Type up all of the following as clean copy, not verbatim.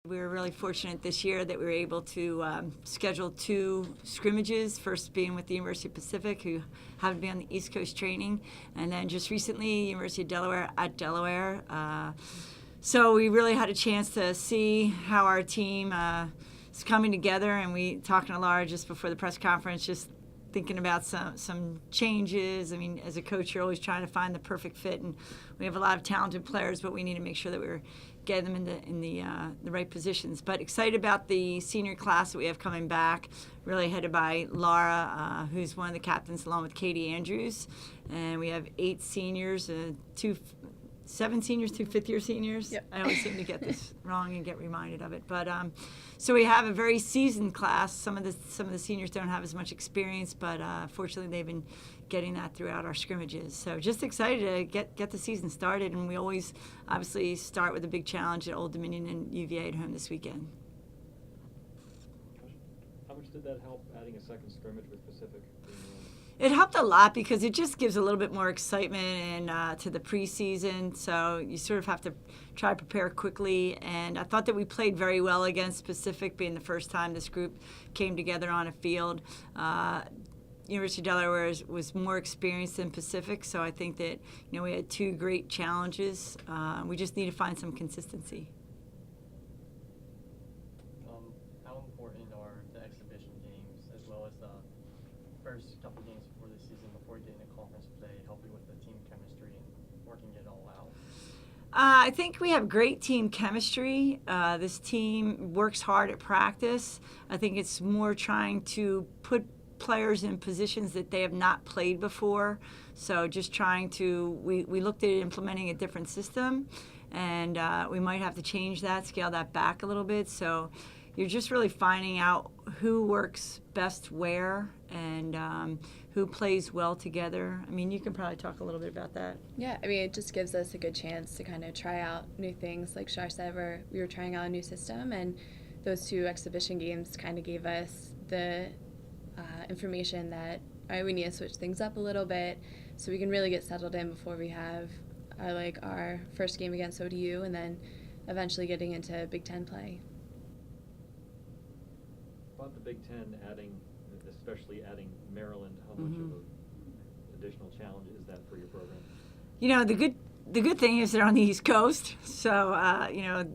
We were really fortunate this year that we were able to schedule 2 scrimmages, first being with the University of Pacific, who happened to be on the East Coast training, and then just recently, University of Delaware at Delaware. So we really had a chance to see how our team is coming together, and we talking to Laura just before the press conference, just thinking about some changes. I mean, as a coach, you're always trying to find the perfect fit, and we have a lot of talented players, but we need to make sure that we're getting them in the right positions. But excited about the senior class that we have coming back, really headed by Laura, who's one of the captains, along with Katie Andrews. And we have 8 seniors, 7 seniors, 2 fifth-year seniors. Yep. I always seem to get this wrong and get reminded of it. But so we have a very seasoned class. Some of the seniors don't have as much experience, but fortunately they've been getting that throughout our scrimmages. So just excited to get the season started. And we always obviously start with a big challenge at Old Dominion and UVA at home this weekend. How much did that help, adding a second scrimmage with Pacific? It helped a lot because it just gives a little bit more excitement and to the preseason. So you sort of have to try to prepare quickly. And I thought that we played very well against Pacific, being the first time this group came together on a field. University of Delaware was more experienced than Pacific, so I think that we had 2 great challenges. We just need to find some consistency. How important are the exhibition games as well as the first couple games before the season, before getting a conference play, helping with the team chemistry and working it all out? I think we have great team chemistry. This team works hard at practice. I think it's more trying to put players in positions that they have not played before. So just trying to, we looked at implementing a different system, and we might have to change that, scale that back a little bit. So you're just really finding out who works best where and who plays well together. I mean, you can probably talk a little bit about that. Yeah, I mean, it just gives us a good chance to kind of try out new things. Like Shar said, we were trying out a new system, and those 2 exhibition games kind of gave us the information that, all right, we need to switch things up a little bit so we can really get settled in before we have our first game against ODU and then eventually getting into Big Ten play. About the Big Ten, especially adding Maryland, how much of an additional challenge is that for your program? The good thing is they're on the East Coast, so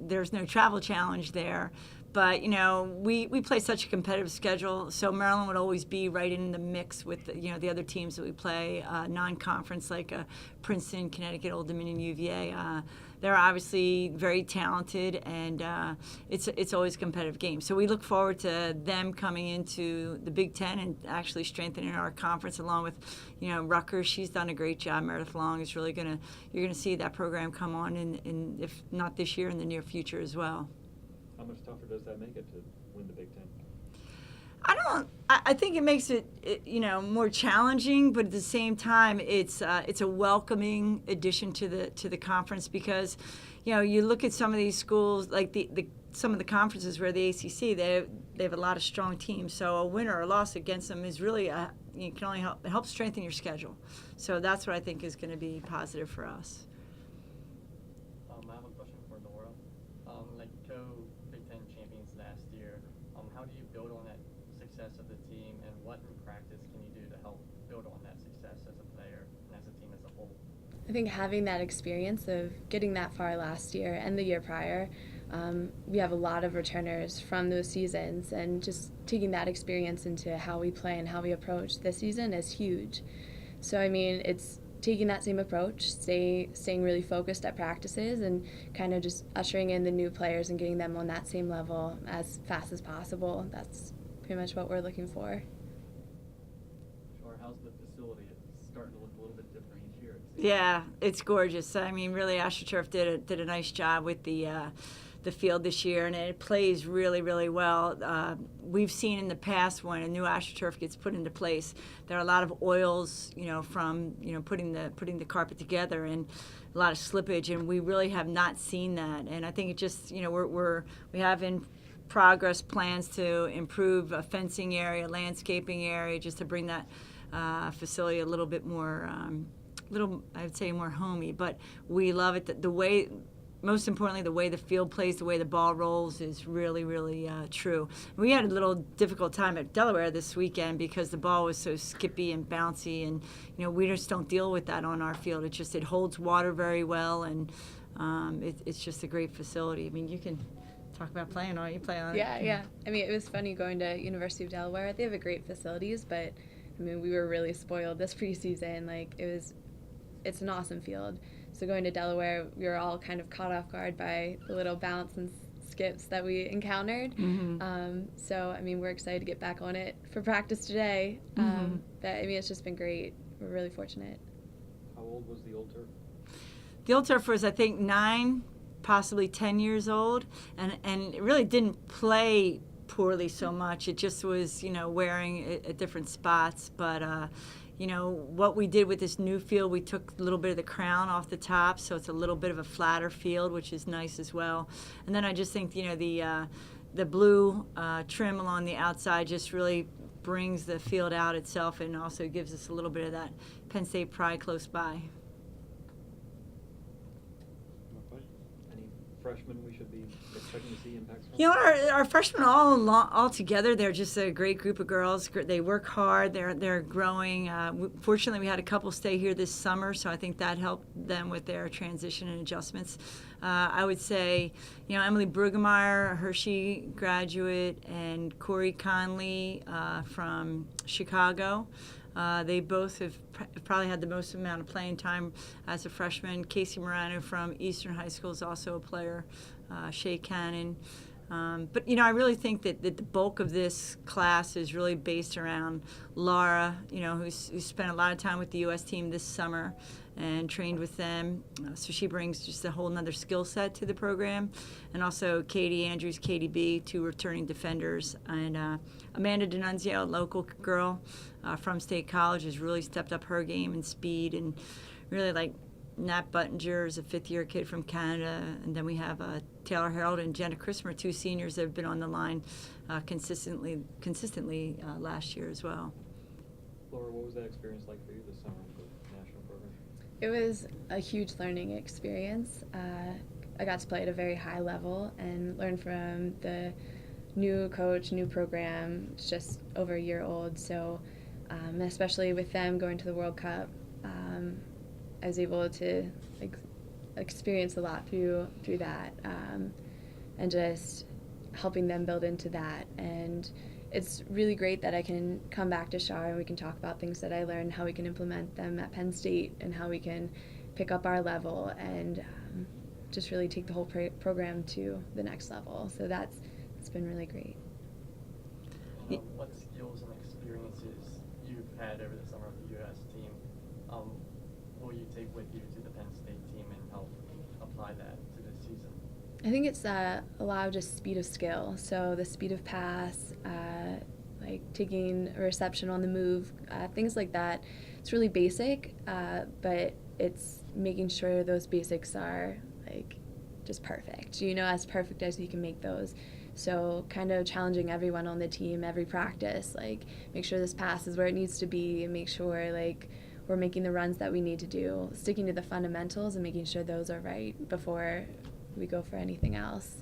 there's no travel challenge there. But we play such a competitive schedule, so Maryland would always be right in the mix with the other teams that we play non-conference, like Princeton, Connecticut, Old Dominion, UVA. They're obviously very talented, and it's always a competitive game. So we look forward to them coming into the Big Ten and actually strengthening our conference, along with Rutgers. She's done a great job. Meredith Long is really you're gonna see that program come on in if not this year, in the near future as well. How much tougher does that make it to win the Big Ten? I think it makes it more challenging, but at the same time, it's a welcoming addition to the conference, because you look at some of these schools, like some of the conferences where the ACC, they have a lot of strong teams. So a win or a loss against them is really it can only help strengthen your schedule. So that's what I think is going to be positive for us. I have a question for Laura. Like co-Big Ten champions last year, how do you build on that success of the team, and what in practice can you do to help build on that success as a player and as a team as a whole? I think having that experience of getting that far last year and the year prior, we have a lot of returners from those seasons, and just taking that experience into how we play and how we approach this season is huge. So, I mean, it's taking that same approach, staying really focused at practices, and kind of just ushering in the new players and getting them on that same level as fast as possible. That's pretty much what we're looking for. Sure. How's the facility? It's starting to look a little bit different each year. Yeah, it's gorgeous. I mean, really, AstroTurf did a nice job with the field this year, and it plays really, really well. We've seen in the past when a new AstroTurf gets put into place, there are a lot of oils, from putting the carpet together, and a lot of slippage, and we really have not seen that. And I think it just, we have in progress plans to improve a fencing area, landscaping area, just to bring that facility a little bit more, I would say more homey. But we love it. The way most importantly, the way the field plays, the way the ball rolls is really, really true. We had a little difficult time at Delaware this weekend because the ball was so skippy and bouncy, and we just don't deal with that on our field. It holds water very well, and it's just a great facility. I mean, you can talk about playing on it. You play on it. Yeah. I mean, it was funny going to University of Delaware. They have a great facilities, but I mean, we were really spoiled this preseason. Like, it's an awesome field. So going to Delaware, we were all kind of caught off guard by the little bounce and skips that we encountered. So, I mean, we're excited to get back on it for practice today. But, I mean, it's just been great. We're really fortunate. How old was the old turf? The old turf was, I think, 9, possibly 10 years old, and it really didn't play poorly so much. It just was, wearing at different spots. But, what we did with this new field, we took a little bit of the crown off the top, so it's a little bit of a flatter field, which is nice as well. And then I just think, the blue trim along the outside just really brings the field out itself and also gives us a little bit of that Penn State pride close by. Any freshmen we should be expecting to see impacts from? Our freshmen all together, they're just a great group of girls. They work hard. They're growing. Fortunately, we had a couple stay here this summer, so I think that helped them with their transition and adjustments. I would say, Emily Brueggemeyer, Hershey graduate, and Corey Conley from Chicago. They both have probably had the most amount of playing time as a freshman. Casey Morano from Eastern High School is also a player. Shea Cannon. But, I really think that the bulk of this class is really based around Laura, who spent a lot of time with the U.S. team this summer and trained with them. So she brings just a whole nother skill set to the program. And also Katie Andrews, Katie B., 2 returning defenders. And Amanda D'Annunzio, a local girl from State College, has really stepped up her game and speed, and really Nat Buttinger is a 5th-year kid from Canada, and then we have Taylor Harold and Jenna Christmer, 2 seniors that have been on the line consistently last year as well. Laura, what was that experience like for you this summer with the national program? It was a huge learning experience. I got to play at a very high level and learn from the new coach, new program. It's just over a year old, so especially with them going to the World Cup, I was able to experience a lot through that, and just helping them build into that. And it's really great that I can come back to Shaw and we can talk about things that I learned, how we can implement them at Penn State, and how we can pick up our level and just really take the whole program to the next level. So it's been really great. What skills and experiences you've had over the summer with the U.S. team will you take with you to the Penn State team and help apply that to this season? I think it's a lot of just speed of skill. So the speed of pass, taking a reception on the move, things like that. It's really basic, but it's making sure those basics are just perfect. As perfect as you can make those. So kind of challenging everyone on the team, every practice, make sure this pass is where it needs to be, and make sure we're making the runs that we need to do, sticking to the fundamentals and making sure those are right before we go for anything else.